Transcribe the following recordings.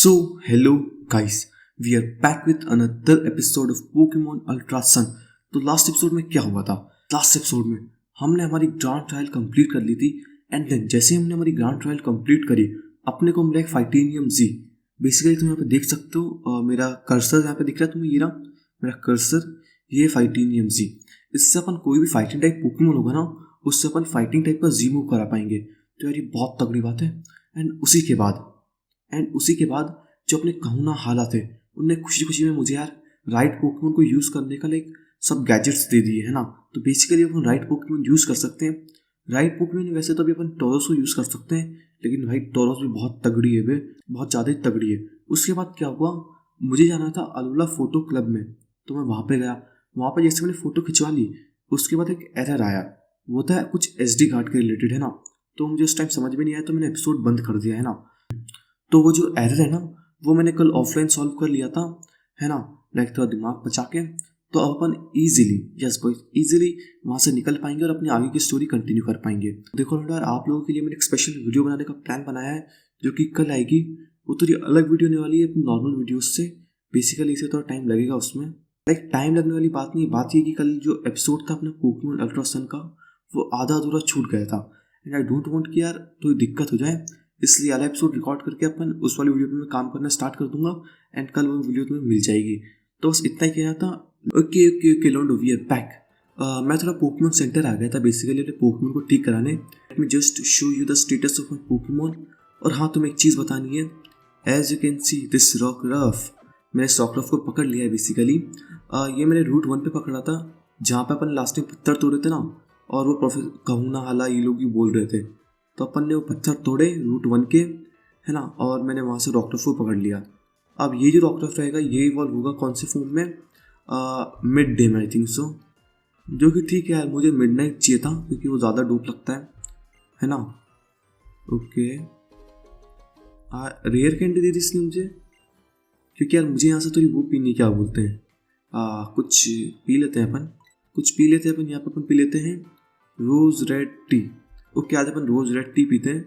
So, hello guys, we are back with another episode of Pokemon Ultra Sun। तो last episode में क्या हुआ था? लास्ट एपिसोड में हमने हमारी ग्रांड ट्रायल कंप्लीट कर ली थी एंड देन जैसे हमने हमारी ग्रांड ट्रायल कंप्लीट करी अपने को मिला एक फाइटेनियम जी। बेसिकली तुम यहाँ पे देख सकते हो, मेरा कर्सर यहाँ पे दिख रहा है तुम्हें, ये रहा मेरा कर्सर, ये फाइटेनियम जी। इससे अपन कोई भी फाइटिंग टाइप पोकेमॉन होगा ना, उससे अपन फाइटिंग टाइप का जी मूव करा पाएंगे। तो यार ये बहुत तगड़ी बात है। एंड उसी के बाद जो अपने कहूना हाला थे उनने खुशी खुशी में मुझे यार राइट पोकेमॉन को यूज़ करने का लाइक सब गैजेट्स दे दिए है ना। तो बेसिकली अपन राइट पोकेमॉन यूज़ कर सकते हैं। राइट पोकेमॉन वैसे तो अभी अपन टोरस को यूज़ कर सकते हैं, लेकिन भाई टोरस भी बहुत तगड़ी है, वे बहुत ज़्यादा ही तगड़ी है। उसके बाद क्या हुआ, मुझे जाना था अलोला फ़ोटो क्लब में, तो मैं वहाँ पे गया। वहाँ पर जैसे मैंने फ़ोटो खिंचवा ली उसके बाद एक एरर आया, वो था कुछ SD कार्ड के रिलेटेड है ना। तो मुझे उस टाइम समझ में नहीं आया तो मैंने एपिसोड बंद कर दिया है ना। तो वो जो एरर है ना वो मैंने कल ऑफलाइन सॉल्व कर लिया था है ना, लाइक थोड़ा दिमाग बचा के। तो अब अपन ईजिली वहाँ से निकल पाएंगे और अपनी आगे की स्टोरी कंटिन्यू कर पाएंगे। देखो यार, आप लोगों के लिए मैंने एक स्पेशल वीडियो बनाने का प्लान बनाया है जो कि कल आएगी। वो थोड़ी अलग वीडियो होने वाली है अपनी नॉर्मल वीडियोज से। बेसिकली इसे थोड़ा टाइम लगेगा उसमें, लाइक टाइम लगने वाली बात नहीं, बात ये कि कल जो एपिसोड था अपना पोकेमॉन अल्ट्रा सन का वो आधा अधूरा छूट गया था एंड आई डोंट वांट कि यार थोड़ी दिक्कत हो जाए, इसलिए अगला एपिसोड रिकॉर्ड करके अपन उस वाली वीडियो पे मैं काम करना स्टार्ट कर दूंगा एंड कल वो वीडियो तुम्हें मिल जाएगी। तो बस इतना ही कहना था। ओके लोंडो, वी आर बैक। मैं थोड़ा पोकेमॉन सेंटर आ गया था बेसिकली अपने पोकेमॉन को ठीक कराने। Let me just show you the status of my Pokemon. और हाँ, तुम्हें एक चीज़ बतानी है, as you can see this Rockruff, मैंने इस रॉकरफ को पकड़ लिया है बेसिकली। ये मैंने रूट 1 पे पकड़ा था जहाँ पे अपन लास्ट में पत्थर तोड़े थे ना, और वो प्रोफेसर कहूना हाला ये लोग भी बोल रहे थे। तो अपन ने वो पत्थर तोड़े रूट 1 के है ना, और मैंने वहाँ से रॉकटॉफ को पकड़ लिया। अब ये जो रॉकटॉफ रहेगा ये इवॉल्व होगा कौन से फॉर्म में, मिड डे में आई थिंक सो, जो कि ठीक है यार, मुझे मिडनाइट चाहिए था क्योंकि वो ज़्यादा डूप लगता है ना। ओके, रेयर कैंडी दे दी इसने मुझे, क्योंकि यार मुझे यहाँ से थोड़ी वो पीनी, क्या बोलते हैं, कुछ पी लेते हैं अपन यहाँ पर अपन पी लेते हैं रोज़ रेड टी। ओके, आज अपन रोज़ रेड टी पीते हैं।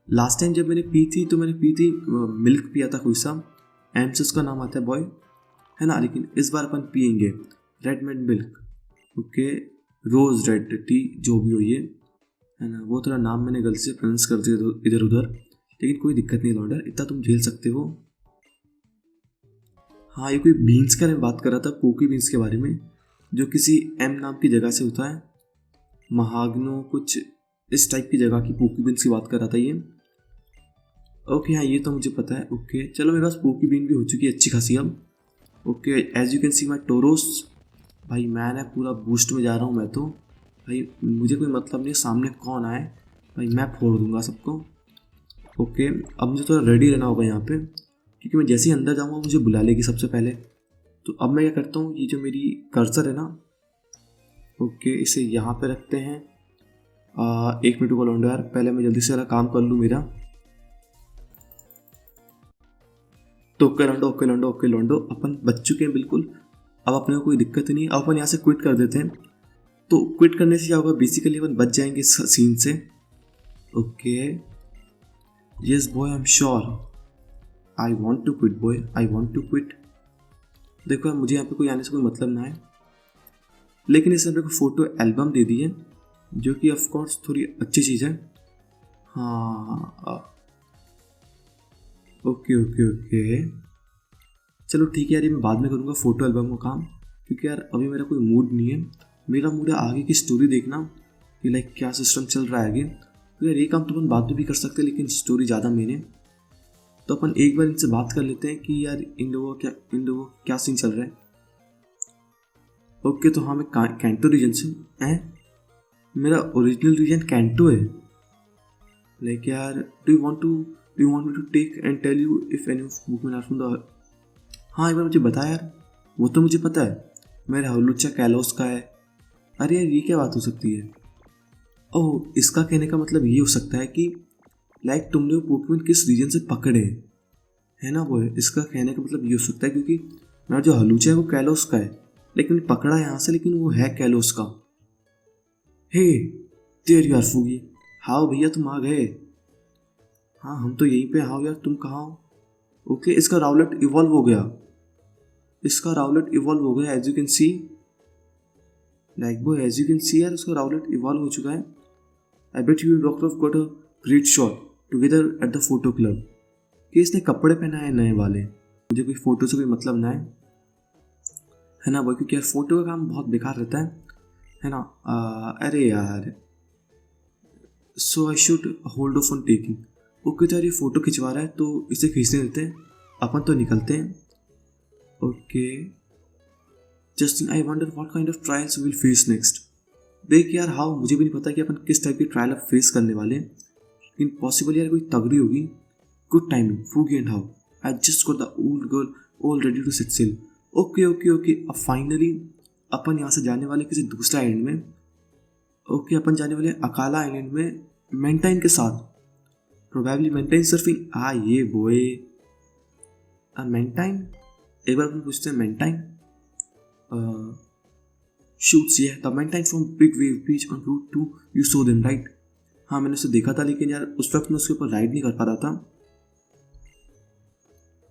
लास्ट टाइम जब मैंने पी थी तो मैंने पी थी मिल्क पिया था कोई सा, एम से उसका नाम आता है बॉय है ना, लेकिन इस बार अपन पियेंगे रेड मेड मिल्क। ओके, रोज़ रेड टी जो भी हो ये है ना, वो थोड़ा नाम मैंने गलती से प्रोनाउंस कर दिया इधर उधर, लेकिन कोई दिक्कत नहीं लॉन्डर, इतना तुम झेल सकते हो। हाँ, ये कोई बीन्स का मैं बात कर रहा था, पोकी बीन्स के बारे में, जो किसी एम नाम की जगह से होता है, महाग्नो कुछ इस टाइप की जगह की पोकी बीन्स की बात कर रहा था ये। ओके हाँ, ये तो मुझे पता है। ओके चलो, मेरे पास पोकी बीन भी हो चुकी है अच्छी खासी अब। Okay, as you can see my Tauros, भाई मैं ना पूरा बूस्ट में जा रहा हूँ मैं तो। भाई मुझे कोई मतलब नहीं सामने कौन आए, भाई मैं फोड़ दूंगा सबको। ओके, अब मुझे थोड़ा रेडी रहना होगा यहाँ पे, क्योंकि मैं जैसे ही अंदर जाऊँगा मुझे बुला लेगी सबसे पहले। तो अब मैं क्या करता हूँ, ये जो मेरी कर्सर है ना, ओके इसे यहाँ पे रखते हैं। 1 मिनट को लौंडो यार, पहले मैं जल्दी से सारा काम कर लूँ मेरा। तो ओके लौंडो अपन बच चुके हैं बिल्कुल, अब अपने को कोई दिक्कत नहीं। अब अपन यहाँ से क्विट कर देते हैं। तो क्विट करने से क्या होगा, बेसिकली अपन बच जाएंगे इस सीन से। Okay yes boy, I am sure, I want to quit boy, I want to quit. देखो यार, मुझे यहाँ पे कोई आने से कोई मतलब ना है, लेकिन इसने मेरे को फ़ोटो एल्बम दे दी है जो कि ऑफकोर्स थोड़ी अच्छी चीज़ है। हाँ ओके चलो ठीक है यार, ये मैं बाद में करूँगा फ़ोटो एल्बम का काम, क्योंकि यार अभी मेरा कोई मूड नहीं है। मेरा मूड है आगे की स्टोरी देखना कि लाइक क्या सिस्टम चल रहा है आगे। तो यार ये काम तो अपन बाद में भी कर सकते हैं, लेकिन स्टोरी ज़्यादा मेन है। तो अपन एक बार इनसे बात कर लेते हैं कि यार इन लोगों का क्या सीन चल रहा है। ओके, तो हाँ मैं कैंटो रीजन से हैं, मेरा ओरिजिनल रीजन कैंटो है। लाइक यार, do you want me to take and tell you if any of Pokemon are from the. हाँ एक बार मुझे बता यार, वो तो मुझे पता है मेरा हलूचा कैलोस का है। अरे यार ये क्या बात हो सकती है। ओह, इसका कहने का मतलब ये हो सकता है कि लाइक तुमने वो पोकेमॉन किस रीजन से पकड़े है ना, वो है इसका कहने का मतलब ये हो सकता है, क्योंकि मेरा जो हलूचा है वो कैलोस का है, लेकिन पकड़ा यहाँ से, लेकिन वो है कैलोस का। हे देयर यू आर फूगी, हाँ भैया तुम आ गए। हाँ हम तो यहीं पे, हाँ यार तुम कहाँ हो। ओके, इसका राउलेट इवॉल्व हो गया, इसका राउलेट इवॉल्व हो गया as you can see, like वो एज यू कैन सी यार उसका राउलेट इवॉल्व हो चुका है। I bet you doctor of got a great shot together at the photo club. कि इसने कपड़े पहनाए हैं नए वाले, मुझे कोई फोटो से कोई मतलब ना है ना भाई, क्योंकि यार फोटो का काम बहुत बेकार रहता है ना। अरे यार, so I should hold off on taking. Okay, तो यार ये फोटो खिंचवा रहा है तो इसे खींचने देते हैं, अपन तो निकलते हैं। Okay, Justin I wonder what kind of trials will face next. देख यार हाउ, मुझे भी नहीं पता कि अपन किस टाइप की ट्रायल अब फेस करने वाले हैं, लेकिन पॉसिबल यार कोई तगड़ी होगी। गुड टाइमिंग फूगी and how I just got the old girl all ready to set sail. Okay okay okay, अब फाइनली अपन यहाँ से जाने वाले किसी दूसरे आइलैंड में। ओके, अपन जाने वाले अकाला आइलैंड में मेंटाइन के साथ, प्रोबेबली मेंटाइन सर्फिंग। ये बोए मेंटाइन, एक बार अपन पूछते हैं मेंटाइन। शूट्स ये the Mantine from Big Wave Beach on route two, you saw them right. हाँ मैंने उसे देखा था, लेकिन यार उस वक्त मैं उसके ऊपर राइड नहीं कर पा रहा था।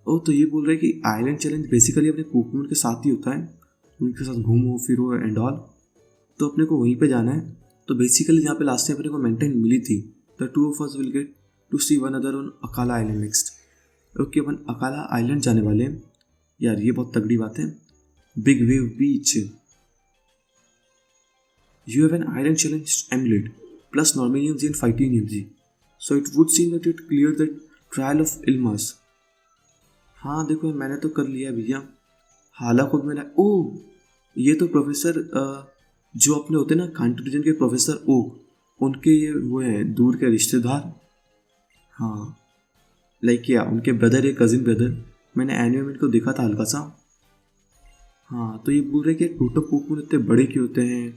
ओ, तो ये बोल रहे हैं कि आइलैंड चैलेंज बेसिकली अपने पोकेमॉन के साथ ही होता है, उनके साथ घूमो फिरो एंड ऑल। तो अपने को वहीं पे जाना है। तो बेसिकली जहाँ पे लास्ट टाइम अपने को मेंटेन मिली थी, the two of us will get to see one another on Akala Island next. Okay, अपन अकाला आइलैंड जाने वाले हैं। यार ये बहुत तगड़ी बात है। Big Wave Beach, you have an island challenge emulate plus normalians in fighting energy, so it would seem that it clear the trial of Ilmas. हाँ देखो मैंने तो कर लिया भैया, हालांकि मैंने ये तो प्रोफेसर जो अपने होते हैं ना कॉन्ट्रीजन के प्रोफेसर ओक, उनके ये वो हैं दूर के रिश्तेदार। हाँ लाइक क्या उनके ब्रदर या कजिन ब्रदर, मैंने एनिमेट को देखा था हल्का सा। हाँ तो ये बोल रहे कि टोटो पोकेमॉन इतने बड़े क्यों होते हैं,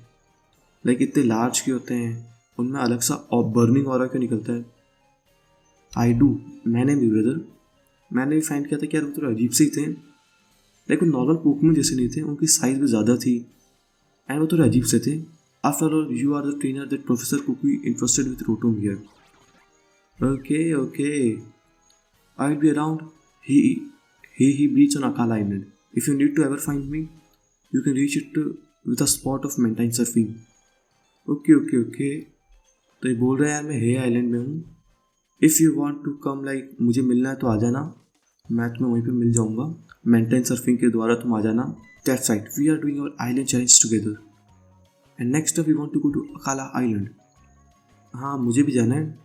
लाइक इतने लार्ज क्यों होते हैं, उनमें अलग सा बर्निंग ऑरा क्यों निकलता है। आई डू, मैंने भी ब्रदर, मैंने भी फाइंड किया था कि यार वो थोड़ा अजीब से ही थे, लेकिन नॉर्मल पोकेमॉन जैसे नहीं थे, उनकी साइज भी ज़्यादा थी एंड वो थोड़े अजीब से थे। After all you are the trainer that professor Kukui interested with Rotom here. Okay okay, I will be around he breeds on Akala Island. If you need to ever find me, you can reach it with a spot of mountain surfing. Okay okay okay, तो ये बोल रहा है यार मैं हे island में हूँ, if you want to come, like मुझे मिलना है तो आ जाना, मैं तुम्हें वहीं पे मिल जाऊँगा, माउंटेन सर्फिंग के द्वारा तुम आ जाना। That's right, we are doing our island challenge together and next up we want to go to Akala island. हाँ मुझे भी जाना है।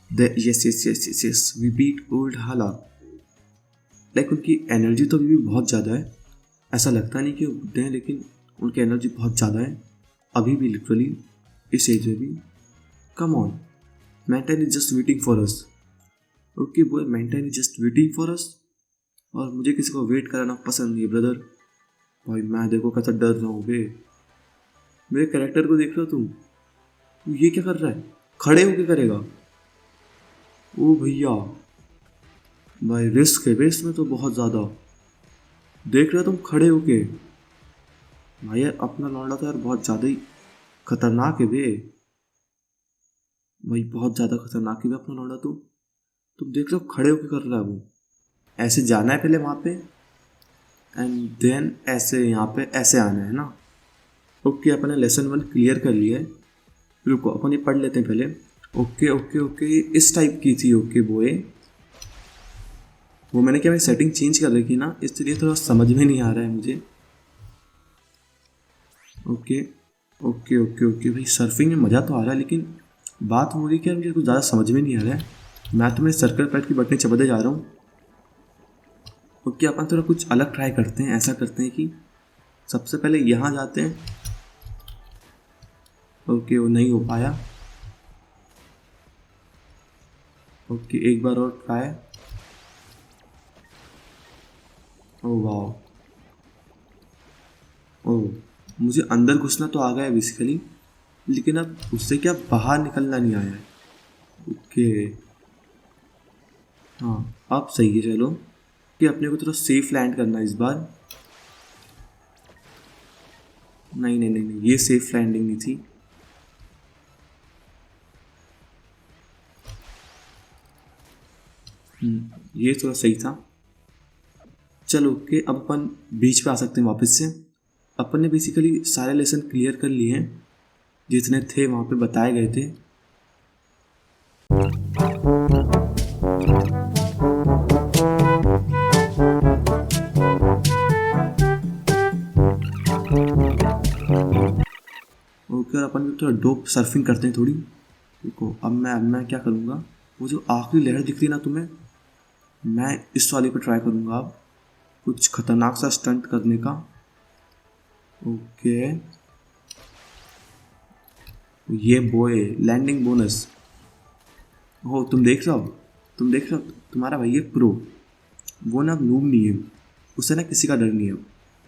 Yes yes yes yes yes, we beat old Hala. Like उनकी एनर्जी तो अभी भी बहुत ज़्यादा है, ऐसा लगता नहीं कि वो बुढ़े हैं, लेकिन उनकी एनर्जी बहुत ज़्यादा है अभी भी, लिटरली इस एज में भी। Come on, maintain is just waiting for us. Okay boy, maintain is just waiting for us, और मुझे किसी को वेट कराना पसंद नहीं है ब्रदर। भाई मैं देखो कैसा डर रहा हूँ बे, मेरे कैरेक्टर को देख रहे हो तुम, ये क्या कर रहा है, खड़े होके करेगा। ओ भैया भाई रिस्क है बेस में तो बहुत ज़्यादा, देख रहे हो तुम खड़े होके। भाई यार अपना लौंडा तो यार बहुत ज़्यादा ही खतरनाक है बे, भाई बहुत ज़्यादा खतरनाक है बे अपना लौंडा। तो तुम देख रहे हो खड़े होके कर रहा है वो, ऐसे जाना है पहले वहाँ पे एंड देन ऐसे यहाँ पे ऐसे आना है ना। ओके अपने लेसन 1 क्लियर कर लिया है, रुको अपन ये पढ़ लेते हैं पहले। ओके ओके ओके, इस टाइप की थी। ओके बोए, वो मैंने क्या सेटिंग चेंज कर रखी ना, इसलिए थोड़ा समझ में नहीं आ रहा है मुझे। ओके ओके ओके ओके भाई, सर्फिंग में मज़ा तो आ रहा है, लेकिन बात हो रही है कि मुझे कुछ ज़्यादा समझ में नहीं आ रहा है। मैं तो मेरे सर्कल पैड की बटनें चबाते जा रहा हूँ। ओके अपन थोड़ा कुछ अलग ट्राई करते हैं, ऐसा करते हैं कि सबसे पहले यहाँ जाते हैं। ओके वो नहीं हो पाया। ओके एक बार और ट्राई। ओह वाह, ओह मुझे अंदर घुसना तो आ गया है बेसिकली, लेकिन अब उससे क्या बाहर निकलना नहीं आया है। ओके हाँ अब सही है, चलो कि अपने को थोड़ा सेफ लैंड करना है इस बार। नहीं नहीं नहीं नहीं, ये सेफ लैंडिंग नहीं थी। ये थोड़ा सही था। चलो ओके, अब अपन बीच पे आ सकते हैं वापस से। अपन ने बेसिकली सारे लेसन क्लियर कर लिए हैं जितने थे वहाँ पे बताए गए थे। ओके, और अपन भी थोड़ा डोप सर्फिंग करते हैं थोड़ी। देखो अब मैं क्या करूँगा, वो जो आखिरी लहर दिख रही है ना तुम्हें, मैं इस वाले पे ट्राई करूँगा अब कुछ खतरनाक सा स्टंट करने का। ओके, ये बॉय लैंडिंग बोनस। हो तुम देख रहे हो, तुम देख रहे हो, तुम्हारा भाई है प्रो। वो ना नूब नहीं है, उसे ना किसी का डर नहीं है,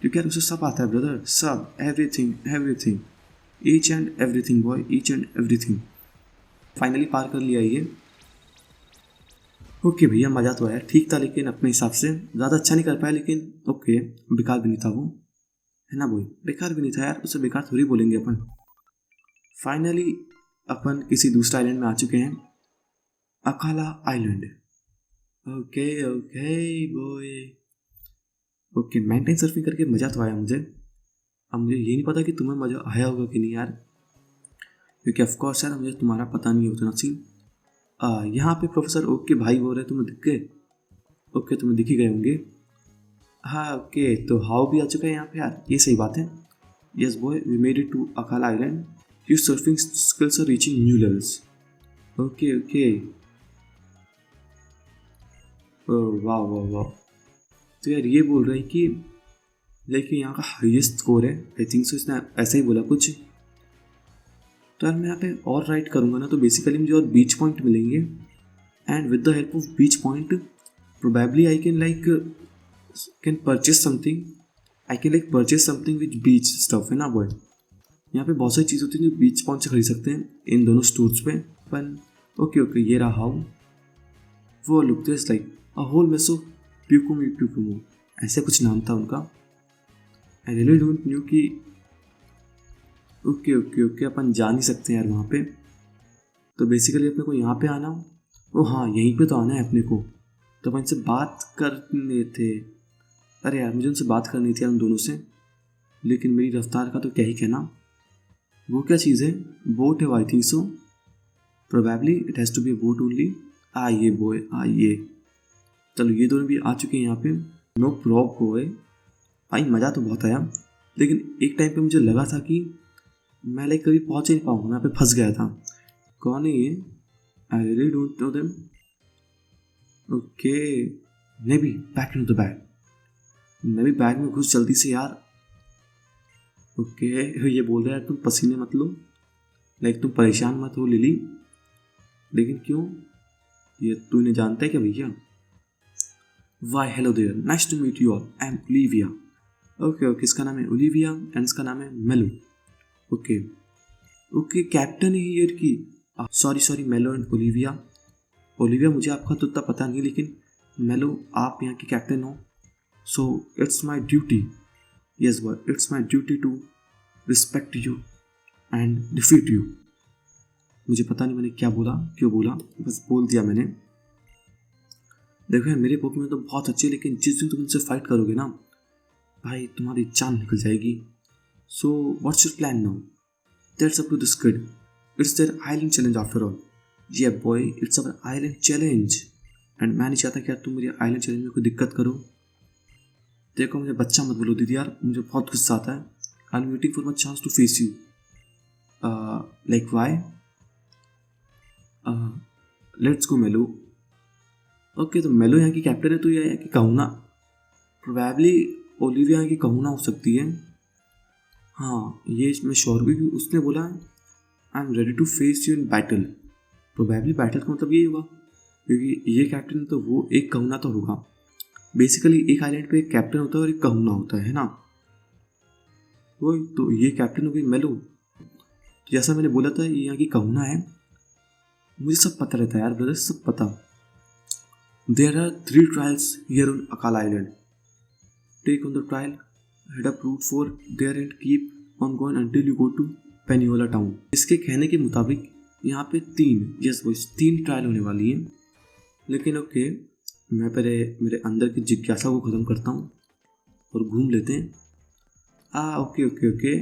क्योंकि यार उसे सब आता है ब्रदर, सब, everything everything, each and everything boy, each and everything. Finally पार कर लिया ये। ओके भैया, मज़ा तो आया, ठीक था, लेकिन अपने हिसाब से ज़्यादा अच्छा नहीं कर पाया, लेकिन ओके, बेकार भी नहीं था वो, है ना बॉय, बेकार भी नहीं था यार, उसे बेकार थोड़ी बोलेंगे अपन। फाइनली अपन किसी दूसरे आइलैंड में आ चुके हैं, Akala Island. Okay okay boy, okay mountain surfing करके मज़ा तो आया मुझे। अब मुझे ये नहीं पता कि तुम्हें मज़ा आया होगा कि नहीं यार, क्योंकि ऑफकोर्स यार मुझे तुम्हारा पता नहीं है उतना सीन। यहाँ पे प्रोफेसर ओक के भाई बोल रहे, तुम्हें दिख गए? ओके, तुम्हें दिख ही गए होंगे। हाँ ओके, तो हाउ भी आ चुका है यहाँ पे यार, ये सही बात है। Yes boy, we made it to Akala island, your surfing skills are reaching new levels. Okay okay, वाह वाह वाह। तो यार ये बोल रहे हैं कि देखिए यहाँ का हाईएस्ट स्कोर है, आई थिंक सो, इसने ऐसा ही बोला कुछ। तो यार मैं यहाँ पे और राइट करूँगा ना, तो बेसिकली मुझे और बीच पॉइंट मिलेंगे, and with the help of beach point probably I can purchase something, I can purchase something which beach stuff, है ना बॉय। यहाँ पे बहुत सारी चीज़ होती है जो बीच पॉइंट से खरीद सकते हैं इन दोनों स्टोर्स पे अपन। ओके ओके, ये रहा हाउ, वो look this like a whole मेसो प्यूकुमो, ऐसे कुछ नाम था उनका। आई रियली डोंट न्यू कि ओके ओके ओके, अपन जा नहीं सकते यार वहाँ पे। तो बेसिकली अपने को यहाँ पे आना, ओ हाँ यहीं पे तो आना है अपने को। तो अपन इनसे बात करने थे, अरे यार मुझे उनसे बात करनी थी यार उन दोनों से, लेकिन मेरी रफ्तार का तो क्या ही कहना। वो क्या चीज़ है, बोट है I think so, probably it has to be boat only. आइए बॉय आइए, चलो ये दोनों भी आ चुके हैं यहाँ पे। नो प्रॉब बॉय, भाई मज़ा तो बहुत आया, लेकिन एक टाइम पे मुझे लगा था कि मैं कभी पहुँच ही नहीं पाऊँगा, मैं यहाँ पे फंस गया था। कौन है ये, आई really don't know them. Okay, navy back in the bag, navy bag में घुस जल्दी से यार। ओके, ये बोल रहा है तुम पसीने मत लो, तुम परेशान मत हो लिली, लेकिन क्यों, ये तू इन्हें जानता है क्या भैया? Why hello there, nice to meet you all, I am Olivia. Okay okay, इसका नाम है ओलिविया एंड इसका नाम है मेलो। ओके ओके, कैप्टन है ईयर की, sorry Mallow and Olivia. Olivia मुझे आपका तो इतना पता नहीं, लेकिन मेलो आप यहाँ के कैप्टन हो, so it's my duty, yes boy it's my duty to respect you and defeat you. मुझे पता नहीं मैंने क्या बोला, क्यों बोला, बस बोल दिया मैंने। देखो यार मेरे पोकेमॉन तो बहुत अच्छे, लेकिन जिस दिन तुम उनसे फाइट करोगे ना भाई, तुम्हारी जान निकल जाएगी। So what's your plan now? That's up to this kid, it's their island challenge after all. ये boy it's our island challenge, and मैं नहीं चाहता कि यार तुम मेरे आइलैंड चैलेंज में कोई दिक्कत करो। देखो मुझे बच्चा मत बोलो दीदी यार, मुझे बहुत गुस्सा आता है। I am waiting for my chance to face you, like why, let's go Mallow. Okay, तो मेलो यहाँ की कैप्टन है, तो ये यहाँ की कहूना, प्रोबेबली ओलिविया यहाँ की कहूना हो सकती है। हाँ ये मैं श्योर भी, उसने बोला I am ready to face you in battle, probably battle का मतलब यही होगा, क्योंकि ये कैप्टन तो वो एक कहूना तो होगा। बेसिकली एक आइलैंड पे एक कैप्टन होता है और एक कहूना होता है ना, वही तो ये कैप्टन हो गई मेलो। तो जैसा मैंने बोला था ये यहाँ की कहूना है, मुझे सब पता रहता है यार ब्रदर, सब पता। There are 3 trials here on Akala Island. Take on the trial, head up Route 4 there and keep on going until you go to Peniola Town. इसके कहने के मुताबिक यहाँ पे 3 ट्रायल होने वाली हैं, लेकिन ओके मैं पहले मेरे अंदर की जिज्ञासा को ख़त्म करता हूँ और घूम लेते हैं। Okay okay okay.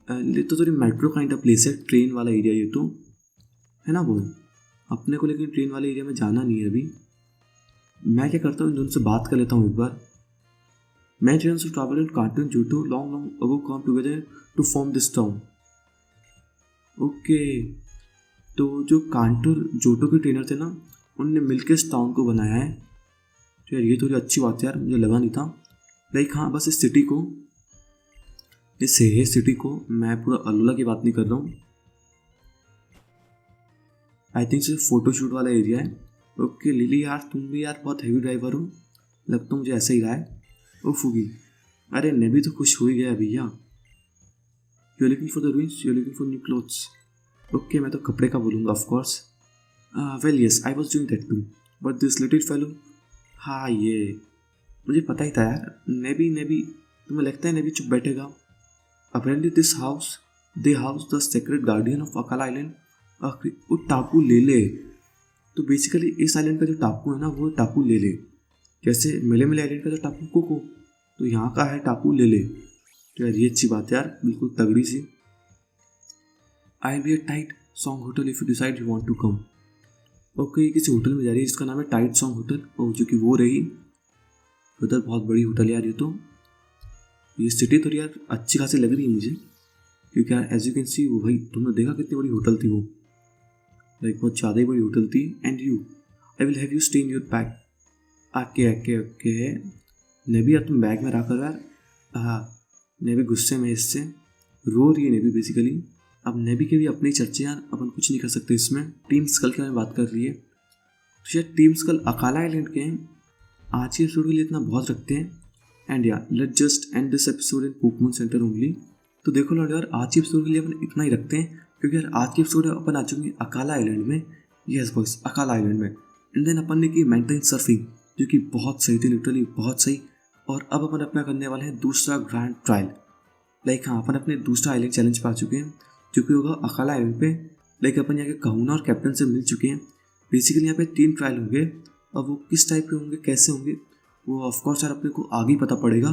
ये तो थोड़ी मेट्रो काइंड ऑफ प्लेस है, ट्रेन वाला एरिया ये तो है ना बोल अपने को, लेकिन ट्रेन वाले एरिया में जाना नहीं है अभी। मैं क्या करता हूँ, इन दोनों से बात कर लेता हूँ एक बार। मैं train to travel in cartoon Johto long long ago come together to form this town. Okay, तो जो कांटूर जोटो के ट्रेनर थे ना, उनने मिलकर इस टाउन को बनाया है। तो यार ये थोड़ी अच्छी बात है यार, मुझे लगा नहीं था। लाइक हाँ, बस इस सिटी को, इस हे सिटी को, मैं पूरा अल्लाह की बात नहीं कर रहा हूँ। आई थिंक सिर्फ फोटोशूट वाला एरिया है। ओके लिली यार, तुम भी यार बहुत हैवी ड्राइवर हो, लगता मुझे ऐसा ही रहा है। ओ फुगी, अरे ने भी तो खुश हो ही गया भैया। You looking for the ruins, you looking for new clothes. Okay मैं तो कपड़े का बोलूँगा of course. Well yes, I was doing that too, but this little fellow. हाँ ये मुझे पता ही था यार। नेबी तुम्हें लगता है नेबी चुप बैठेगा? Apparently this house, they house the secret guardian of Akala island. वो टापू ले ले। तो बेसिकली इस आइलैंड का जो टापू है ना, वो टापू ले ले। जैसे मेले मेले आइलैंड का जो टापू कोको, तो यहाँ का है टापू ले ले। तो यार ये अच्छी बात है यार, बिल्कुल तगड़ी सी। I be a tight song hotel if you decide you want to come. Okay, किसी होटल में जा रही है जिसका नाम है टाइट सॉन्ग होटल, और जो कि वो रही उधर। बहुत बड़ी होटल है यार ये तो। ये सिटी तो यार अच्छी खासी लग रही है मुझे, क्योंकि यार एज यू कैन सी, वो भाई तुमने देखा कितनी बड़ी होटल थी वो, लाइक बहुत ज़्यादा ही बड़ी होटल थी। And you, I will have you stay in your bag. Okay okay okay, नेबी अब तुम बैग में रखा कर यार। हाँ, नेबी गुस्से में इससे रो रही है नेबी बेसिकली। अब नेबी के भी अपनी चर्चे यार, अपन कुछ नहीं कर सकते इसमें। टीम स्कल के बारे में बात कर रही है, तो शायद टीम स्कल अकाला आइलैंड के हैं। आज के एपिसोड के लिए इतना बहुत रखते हैं। एंड यार let just and this episode in Pokemon centre only. तो देखो लॉर्ड यार, आज के एपिसोड के लिए अपन इतना ही रखते हैं, क्योंकि यार आज के एपिसोड अपन आ चुके हैं अकाला आइलैंड में। यस बॉयस, अकाला आइलैंड में। एंड देन अपन ने की माउंटेन सर्फिंग, जो कि बहुत सही थी, लिटरली बहुत सही। और अब अपन अपना करने वाले हैं दूसरा ग्रैंड ट्रायल। लाइक हाँ, अपन अपने दूसरा आइलैंड चैलेंज पर आ चुके हैं, जो कि होगा अकाला आइलैंड पे। लाइक अपन यहाँ के कहूना और कैप्टन से मिल चुके हैं। बेसिकली यहाँ पे 3 ट्रायल होंगे। अब वो किस टाइप के होंगे, कैसे होंगे, वो ऑफकोर्स यार अपने को आगे ही पता पड़ेगा।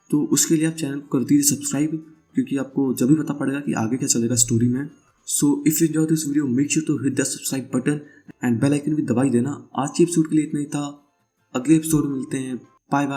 तो उसके लिए आप चैनल को कर दीजिए सब्सक्राइब, क्योंकि आपको जब भी पता पड़ेगा कि आगे क्या चलेगा स्टोरी में। So if you enjoy this video, make sure to hit the subscribe button and bell icon भी दबाई देना। आज के एपिसोड के लिए इतना ही था, अगले एपिसोड में मिलते हैं। Bye bye.